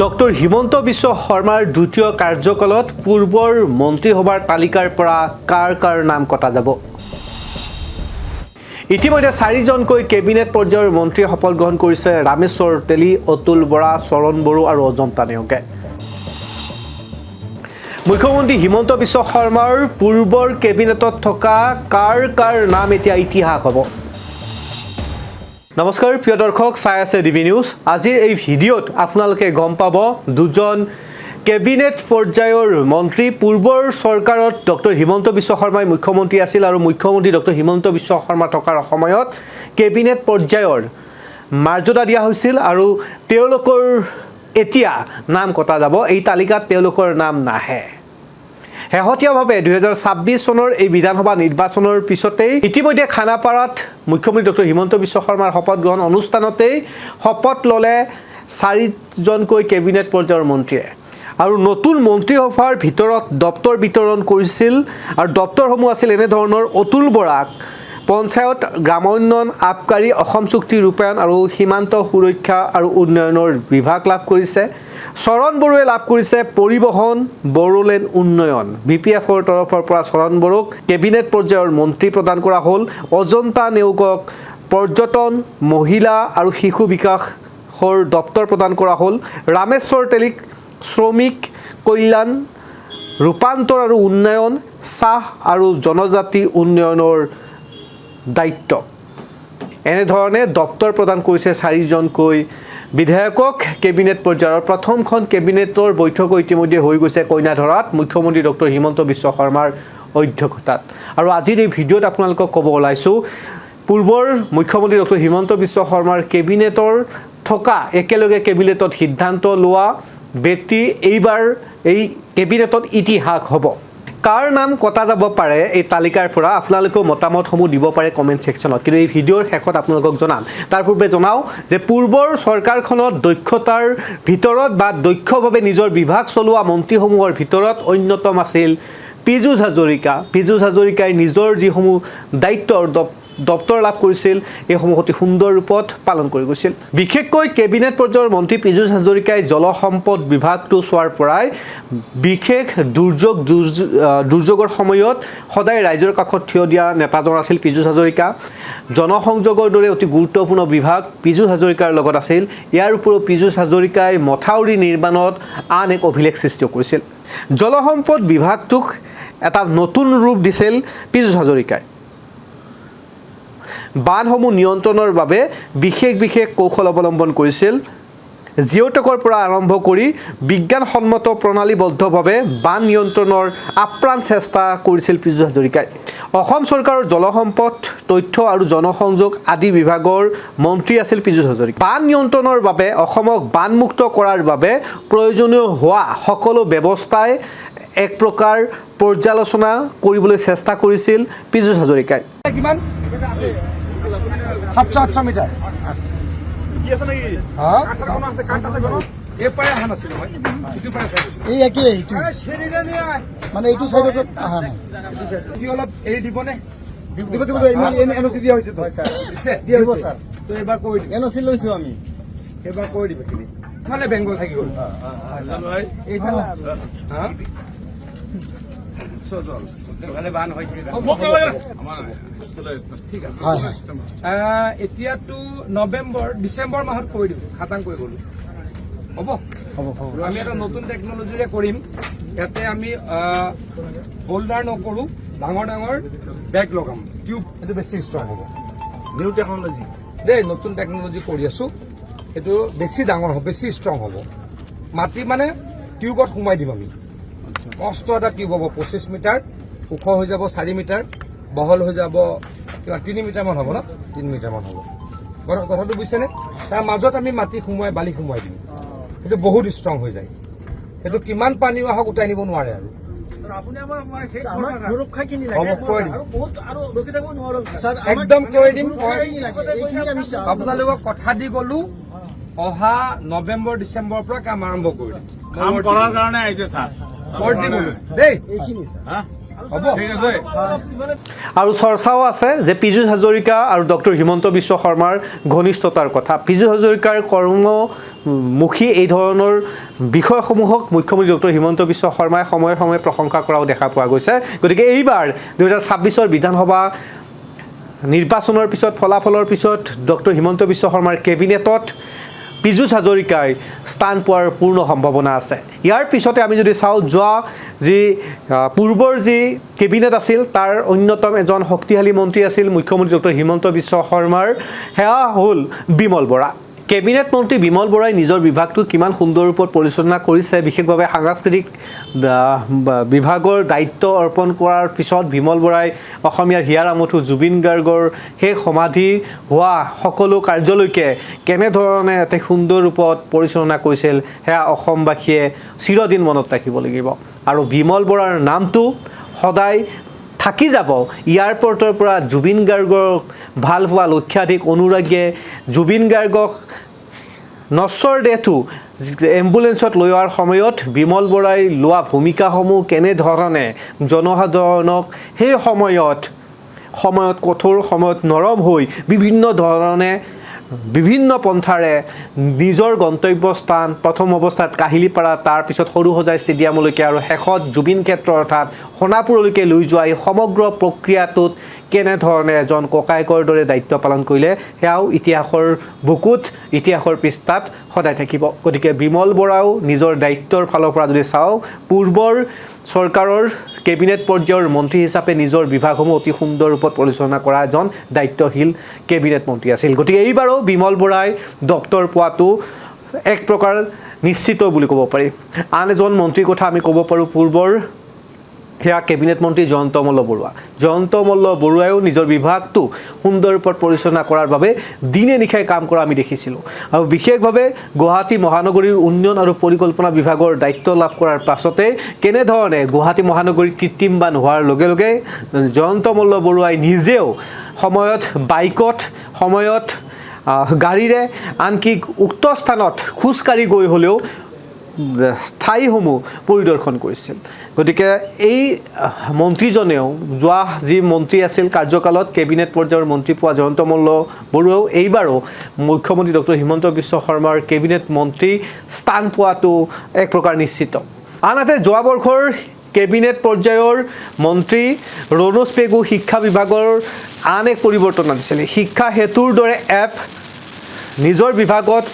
Doctor Himanta Biswa শৰ্মাৰ দ্বিতীয় কাৰ্যকালত পূৰ্বৰ মন্ত্ৰীসভাৰ তালিকাৰ পৰা কাৰ নাম কটা যাব। ইতিমধ্যে 4জনকৈ কেবিনেট পৰ্যায়ৰ মন্ত্ৰীয়ে শপত গ্ৰহণ কৰিছে ৰামেশ্বৰ তেলী, অতুল বৰা, চৰণ বড়ো আৰু অজন্তা নেওগে। মুখ্যমন্ত্ৰী হিমন্ত বিশ্ব শৰ্মাৰ পূৰ্বৰ কেবিনেটত থকা কাৰ নাম এতিয়া ইতিহাস হ'ব। নমস্কাৰ প্ৰিয় দৰ্শক, চাই আছে ডিবি নিউজ। আজিৰ এই ভিডিঅ'ত আপোনালোকে গম পাব দুজন কেবিনেট পৰ্যায়ৰ মন্ত্ৰী। পূৰ্বৰ চৰকাৰত ডক্টৰ হিমন্ত বিশ্ব শৰ্মাই মুখ্যমন্ত্ৰী আছিল আৰু মুখ্যমন্ত্ৰী ডক্টৰ হিমন্ত বিশ্ব শৰ্মা থকাৰ সময়ত কেবিনেট পৰ্যায়ৰ মৰ্যাদা দিয়া হৈছিল আৰু তেওঁলোকৰ এতিয়া নাম কটা যাব। এই তালিকাত তেওঁলোকৰ নাম নাহে। শেহতীয়াভাৱে 2026 চনৰ এই বিধানসভা নিৰ্বাচনৰ পিছতেই ইতিমধ্যে খানাপাৰাত মুখ্যমন্ত্ৰী ডক্টৰ হিমন্ত বিশ্ব শৰ্মাৰ শপত গ্ৰহণ অনুষ্ঠানতেই শপত ল'লে 4জনকৈ কেবিনেট পৰ্যায়ৰ মন্ত্ৰীয়ে আৰু নতুন মন্ত্ৰীসভাৰ ভিতৰত দপ্তৰ বিতৰণ কৰিছিল আৰু দপ্তৰসমূহ আছিল এনেধৰণৰ: অতুল বৰাক পঞ্চায়ত, গ্ৰামোন্নয়ন, আবকাৰী, অসম চুক্তি ৰূপায়ণ আৰু সীমান্ত সুৰক্ষা আৰু উন্নয়নৰ বিভাগ লাভ কৰিছে। চৰণ বড়োৱে লাভ কৰিছে পৰিবহণ, বড়োলেণ্ড উন্নয়ন। BPFৰ তৰফৰ পৰা চৰণ বড়োক কেবিনেট পৰ্যায়ৰ মন্ত্ৰী প্ৰদান কৰা হ'ল। অজন্তা নেওগক পৰ্যটন, মহিলা আৰু শিশু বিকাশৰ দপ্তৰ প্ৰদান কৰা হ'ল। ৰামেশ্বৰ তেলীক শ্ৰমিক কল্যাণ, ৰূপান্তৰ আৰু উন্নয়ন, চাহ আৰু জনজাতি উন্নয়নৰ দায়িত্ব। এনেধৰণে দপ্তৰ প্ৰদান কৰিছে 4জনকৈ বিধায়কক কেবিনেট পৰ্যায়ৰ। প্ৰথমখন কেবিনেটৰ বৈঠক ইতিমধ্যে হৈ গৈছে কইনাধৰাত মুখ্যমন্ত্ৰী ডক্টৰ হিমন্ত বিশ্ব শৰ্মাৰ অধ্যক্ষতাত। আৰু আজিৰ এই ভিডিঅ'ত আপোনালোকক ক'ব ওলাইছোঁ পূৰ্বৰ মুখ্যমন্ত্ৰী ডক্টৰ হিমন্ত বিশ্ব শৰ্মাৰ কেবিনেটৰ থকা একেলগে কেবিনেটত সিদ্ধান্ত লোৱা ব্যক্তি এইবাৰ এই কেবিনেটত ইতিহাস হ'ব। কাৰ নাম কটা যাব পাৰে এই তালিকাৰ পৰা আপোনালোকেও মতামতসমূহ দিব পাৰে কমেণ্ট ছেকশ্যনত, কিন্তু এই ভিডিঅ'ৰ শেষত আপোনালোকক জনাম। তাৰ পূৰ্বে জনাওঁ যে পূৰ্বৰ চৰকাৰখনত দক্ষতাৰ ভিতৰত বা দক্ষভাৱে নিজৰ বিভাগ চলোৱা মন্ত্ৰীসমূহৰ ভিতৰত অন্যতম আছিল পীযুষ হাজৰিকা। পীযুষ হাজৰিকাই নিজৰ যিসমূহ দায়িত্বৰ দপ্তৰ লাভ কৰিছিল এইসমূহ অতি সুন্দৰ ৰূপত পালন কৰি গৈছিল। বিশেষকৈ কেবিনেট পৰ্যায়ৰ মন্ত্ৰী পীযুষ হাজৰিকাই জলসম্পদ বিভাগটো চোৱাৰ পৰাই বিশেষ দুৰ্যোগৰ সময়ত সদায় ৰাইজৰ কাষত থিয় দিয়া নেতাজন আছিল পীযুষ হাজৰিকা। জনসংযোগৰ দৰে অতি গুৰুত্বপূৰ্ণ বিভাগ পীযুষ হাজৰিকাৰ লগত আছিল। ইয়াৰ উপৰিও পীযুষ হাজৰিকাই মথাউৰি নিৰ্মাণত আন এক অভিলেখ সৃষ্টি কৰিছিল। জলসম্পদ বিভাগটোক এটা নতুন ৰূপ দিছিল পীযুষ হাজৰিকাই। বানসমূহ নিয়ন্ত্ৰণৰ বাবে বিশেষ কৌশল অৱলম্বন কৰিছিল। জিঅ'টেকৰ পৰা আৰম্ভ কৰি বিজ্ঞানসন্মত প্ৰণালীবদ্ধভাৱে বান নিয়ন্ত্ৰণৰ আপ্ৰাণ চেষ্টা কৰিছিল পীযুষ হাজৰিকাই। অসম চৰকাৰৰ জলসম্পদ, তথ্য আৰু জনসংযোগ আদি বিভাগৰ মন্ত্ৰী আছিল পীযুষ হাজৰিকা। বান নিয়ন্ত্ৰণৰ বাবে অসমক বানমুক্ত কৰাৰ বাবে প্ৰয়োজনীয় হোৱা সকলো ব্যৱস্থাই এক প্ৰকাৰ পৰ্যালোচনা কৰিবলৈ চেষ্টা কৰিছিল পীযুষ হাজৰিকাই। 700 মিটাৰ কি আছে নেকি? হ্যাঁ কাটার আছে কাটাতে কোন এ পারে আহা নাছিল ভাই ইটু পারে খাইছো এই একই এইটু সেরিনা নিয়া মানে এইটু সাইডত আহা না কি অলপ এই দিবনে দিব এনওসি দিয়া হইছে তো স্যার দিছে দিব স্যার তো এবাৰ কই দিম এনওসি লৈছো আমি এবাৰ কই দিবে কি ফালে বেঙ্গল থাকি গল ভাই এই ফালে হ্যাঁ সজল মানে বান হইছে আমার ঠিক আছে এতিয়াতো নৱেম্বৰ ডিচেম্বৰ মাহত কৈ দিম খাটাং কৰি গলো হ'ব আমি এটা নতুন টেকনলজিৰে কৰিম। ইয়াতে আমি হোল্ডাৰ নকৰো, ডাঙৰ বেগ লগাম, টিউব, এইটো বেছি ষ্ট্ৰং হ'ব। নিউ টেকনলজি দেই, নতুন টেকনলজি কৰি আছো। এইটো বেছি ডাঙৰ হ'ব, বেছি ষ্ট্ৰং হ'ব। মাটি মানে টিউবত সোমাই দিম আমি। মস্ত এটা টিউব হ'ব, 25 মিটাৰ ওখ হৈ যাব, 4 মিটাৰ বহল হৈ যাব, কিবা 3 মিটাৰমান হ'ব ন, 3 মিটাৰমান হ'ব। কথাটো বুজিছেনে? তাৰ মাজত আমি মাটি সোমোৱাই বালি সোমোৱাই দিম। সেইটো বহুত ষ্ট্ৰং হৈ যায়। সেইটো কিমান পানী আহক উঠাই নিব নোৱাৰে আৰু একদম কৈ দিম। আপোনালোকক কথা দি গলো অহা নৱেম্বৰ ডিচেম্বৰৰ পৰা কাম আৰম্ভ কৰি দিম। দেই হ'ব ঠিক আছে আৰু চৰ্চাও আছে যে পীযুষ হাজৰিকা আৰু ডক্টৰ হিমন্ত বিশ্ব শৰ্মাৰ ঘনিষ্ঠতাৰ কথা পীযুষ হাজৰিকাৰ কৰ্মমুখী এই ধৰণৰ বিষয়সমূহক মুখ্যমন্ত্ৰী ডক্টৰ হিমন্ত বিশ্ব শৰ্মাই সময়ে সময়ে প্ৰশংসা কৰাও দেখা পোৱা গৈছে গতিকে এইবাৰ 2026 বিধানসভা নিৰ্বাচনৰ পিছত ফলাফলৰ পিছত ডক্টৰ হিমন্ত বিশ্ব শৰ্মাৰ কেবিনেটত পীযুষ হাজৰিকাই স্থান পোৱাৰ পূৰ্ণ সম্ভাৱনা আছে ইয়াৰ পিছতে আমি যদি চাওঁ যোৱা যি পূৰ্বৰ যি কেবিনেট আছিল তাৰ অন্যতম এজন শক্তিশালী মন্ত্ৰী আছিল মুখ্যমন্ত্ৰী ডক্টৰ হিমন্ত বিশ্ব শৰ্মাৰ সেয়া হ'ল বিমল বৰা কেবিনেট মন্ত্ৰী বিমল বৰাই নিজৰ বিভাগটো কিমান সুন্দৰ ৰূপত পৰিচালনা কৰিছে বিশেষভাৱে সাংস্কৃতিক বিভাগৰ দায়িত্ব অৰ্পণ কৰাৰ পিছত বিমল বৰাই অসমীয়াৰ হিয়াৰ আমঠু জুবিন গাৰ্গৰ সেই সমাধি হোৱা সকলো কাৰ্যলৈকে কেনেধৰণে এটা সুন্দৰ ৰূপত পৰিচালনা কৰিছিল সেয়া অসমবাসীয়ে চিৰদিন মনত ৰাখিব লাগিব আৰু বিমল বৰাৰ নামটো সদায় থাকি যাব এয়াৰপৰ্টৰ পৰা জুবিন গাৰ্গক ভাল পোৱা লক্ষাধিক অনুৰাগীয়ে জুবিন গাৰ্গক নশ্বৰ দেহটো এম্বুলেন্সত লৈ অহাৰ সময়ত বিমল বৰাই লোৱা ভূমিকাসমূহ কেনেধৰণে জনসাধাৰণক সেই সময়ত কঠোৰ সময়ত নৰম হৈ বিভিন্ন ধৰণে বিভিন্ন পন্থাৰে নিজৰ গন্তব্যস্থান প্ৰথম অৱস্থাত কাহিলীপাৰা তাৰ পিছত সৰুসজাই ষ্টেডিয়ামলৈকে আৰু শেষত জুবিন ক্ষেত্ৰ অৰ্থাৎ সোণাপুৰলৈকে লৈ যোৱা এই সমগ্ৰ প্ৰক্ৰিয়াটোত কেনেধৰণে এজন ককায়েকৰ দৰে দায়িত্ব পালন কৰিলে সেয়াও ইতিহাসৰ বুকুত ইতিহাসৰ পৃষ্ঠাত সদায় থাকিব গতিকে বিমল বৰাও নিজৰ দায়িত্বৰ ফালৰ পৰা যদি চাওঁ পূৰ্বৰ চৰকাৰৰ কেবিনেট পৰ্যায়ৰ মন্ত্ৰী হিচাপে নিজৰ বিভাগসমূহ অতি সুন্দৰ ৰূপত পৰিচালনা কৰা এজন দায়িত্বশীল কেবিনেট মন্ত্ৰী আছিল গতিকে এইবাৰো বিমল বৰাই দপ্তৰ পোৱাটো এক প্ৰকাৰ নিশ্চিত বুলি ক'ব পাৰি আন এজন মন্ত্ৰীৰ কথা আমি ক'ব পাৰোঁ পূৰ্বৰ সেয়া কেবিনেট মন্ত্ৰী জয়ন্ত মল্ল বৰুৱায়ো নিজৰ বিভাগটো সুন্দৰ ৰূপত পৰিচালনা কৰাৰ বাবে দিনে নিশাই কাম কৰা আমি দেখিছিলোঁ আৰু বিশেষভাৱে গুৱাহাটী মহানগৰীৰ উন্নয়ন আৰু পৰিকল্পনা বিভাগৰ দায়িত্ব লাভ কৰাৰ পাছতে কেনেধৰণে গুৱাহাটী মহানগৰী কৃত্ৰিমবান হোৱাৰ লগে লগে জয়ন্ত মল্ল বৰুৱাই নিজেও সময়ত বাইকত সময়ত গাড়ীৰে আনকি উক্ত স্থানত খোজকাঢ়ি গৈ হ'লেও ঠাইসমূহ পৰিদৰ্শন কৰিছিল গতিকে এই মন্ত্ৰীজনেও যোৱা যি মন্ত্ৰী আছিল কাৰ্যকালত কেবিনেট পৰ্যায়ৰ মন্ত্ৰী পোৱা জয়ন্ত মল্ল বৰুৱাও এইবাৰো মুখ্যমন্ত্ৰী ডক্টৰ হিমন্ত বিশ্ব শৰ্মাৰ কেবিনেট মন্ত্ৰী স্থান পোৱাটো এক প্ৰকাৰ নিশ্চিত আনহাতে যোৱা বৰ্ষৰ কেবিনেট পৰ্যায়ৰ মন্ত্ৰী ৰণোজ পেগু শিক্ষা বিভাগৰ আন এক পৰিৱৰ্তন আনিছিল শিক্ষা হেতুৰ দৰে এপ নিজৰ বিভাগত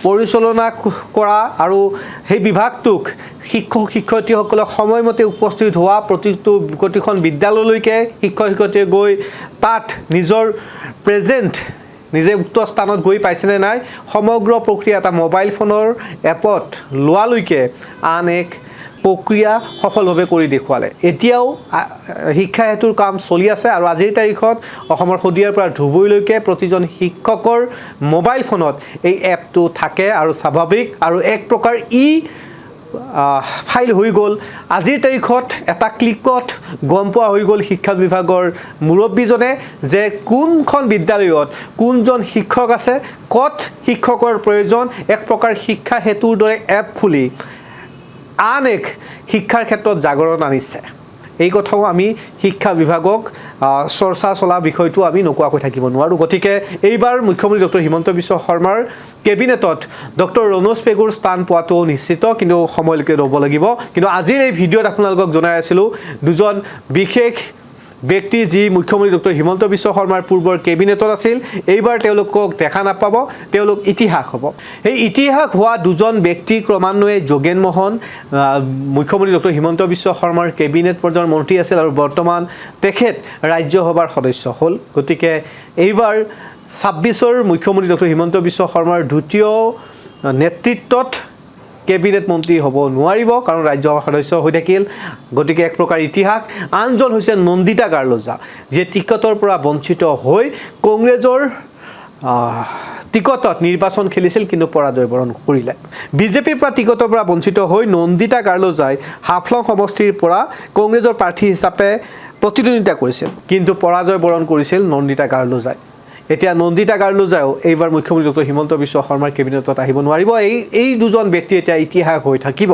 পৰিচালনা কৰা আৰু সেই বিভাগটোক শিক্ষক শিক্ষয়িত্ৰীসকলক সময়মতে উপস্থিত হোৱা প্ৰতিখন বিদ্যালয়লৈকে শিক্ষক শিক্ষয়িত্ৰীয়ে গৈ তাত নিজৰ প্ৰেজেণ্ট নিজে উক্ত স্থানত গৈ পাইছেনে নাই সমগ্ৰ প্ৰক্ৰিয়া এটা মোবাইল ফোনৰ এপত লোৱালৈকে আন এক প্ৰক্ৰিয়া সফলভাৱে কৰি দেখুৱালে এতিয়াও শিক্ষা হেতুৰ কাম চলি আছে আৰু আজিৰ তাৰিখত অসমৰ শদিয়াৰ পৰা ধুবুৰীলৈকে প্ৰতিজন শিক্ষকৰ মোবাইল ফোনত এই এপটো থাকে আৰু স্বাভাৱিক আৰু এক প্ৰকাৰ ফাইল হৈ গ'ল আজিৰ তাৰিখত এটা ক্লিকত গম পোৱা হৈ গ'ল শিক্ষা বিভাগৰ মুৰব্বীজনে যে কোনখন বিদ্যালয়ত কোনজন শিক্ষক আছে ক'ত শিক্ষকৰ প্ৰয়োজন এক প্ৰকাৰ শিক্ষা হেতুৰ দৰে এপ খুলি আন এক শিক্ষাৰ ক্ষেত্ৰত জাগৰণ আনিছে এই কথাও আমি শিক্ষা বিভাগক চৰ্চা চলা বিষয়টো আমি নোকোৱাকৈ থাকিব নোৱাৰোঁ গতিকে এইবাৰ মুখ্যমন্ত্ৰী ডক্টৰ হিমন্ত বিশ্ব শৰ্মাৰ কেবিনেটত ডক্টৰ ৰণোজ পেগুৰ স্থান পোৱাটো নিশ্চিত কিন্তু সময়লৈকে ৰ'ব লাগিব কিন্তু আজিৰ এই ভিডিঅ'ত আপোনালোকক জনাই আছিলোঁ দুজন বিশেষ ব্যক্তি যি মুখ্যমন্ত্ৰী ডক্টৰ হিমন্ত বিশ্ব শৰ্মাৰ পূৰ্বৰ কেবিনেটত আছিল এইবাৰ তেওঁলোকক দেখা নাপাব তেওঁলোক ইতিহাস হ'ব এই ইতিহাস হোৱা দুজন ব্যক্তি ক্ৰমান্বয়ে যোগেন মোহন মুখ্যমন্ত্ৰী ডক্টৰ হিমন্ত বিশ্ব শৰ্মাৰ কেবিনেট পৰ্যায়ৰ মন্ত্ৰী আছিল আৰু বৰ্তমান তেখেত ৰাজ্যসভাৰ সদস্য হ'ল গতিকে এইবাৰ 26ৰ মুখ্যমন্ত্ৰী ডক্টৰ হিমন্ত বিশ্ব শৰ্মাৰ দ্বিতীয় নেতৃত্বত কেবিনেট মন্ত্ৰী হ'ব নোৱাৰিব কাৰণ ৰাজ্যসভাৰ সদস্য হৈ থাকিল গতিকে এক প্ৰকাৰ ইতিহাস আনজন হৈছে নন্দিতা গাৰ্লজা যিয়ে টিকটৰ পৰা বঞ্চিত হৈ কংগ্ৰেছৰ টিকটত নিৰ্বাচন খেলিছিল কিন্তু পৰাজয় বৰণ কৰিলে বিজেপিৰ পৰা টিকটৰ পৰা বঞ্চিত হৈ নন্দিতা গাৰ্লজাই হাফলং সমষ্টিৰ পৰা কংগ্ৰেছৰ প্ৰাৰ্থী হিচাপে প্ৰতিদ্বন্দ্বিতা কৰিছিল কিন্তু পৰাজয় বৰণ কৰিছিল নন্দিতা গাৰ্লজাই এতিয়া নন্দিতা গাৰ্লজাও এইবাৰ মুখ্যমন্ত্ৰী ডক্টৰ হিমন্ত বিশ্ব শৰ্মাৰ কেবিনেটত আহিব নোৱাৰিব এই দুজন ব্যক্তি এতিয়া ইতিহাস হৈ থাকিব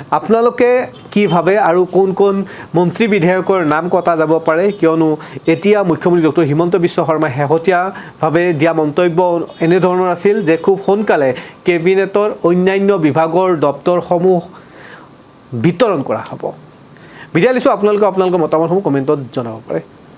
আপোনালোকে কি ভাবে আৰু কোন কোন মন্ত্ৰী বিধায়কৰ নাম কটা যাব পাৰে কিয়নো এতিয়া মুখ্যমন্ত্ৰী ডক্টৰ হিমন্ত বিশ্ব শৰ্মাই শেহতীয়াভাৱে দিয়া মন্তব্য এনেধৰণৰ আছিল যে খুব সোনকালে কেবিনেটৰ অন্যান্য বিভাগৰ দপ্তৰসমূহ বিতৰণ কৰা হ'ব বিদায় লৈছোঁ আপোনালোকৰ মতামতসমূহ কমেণ্টত জনাব পাৰে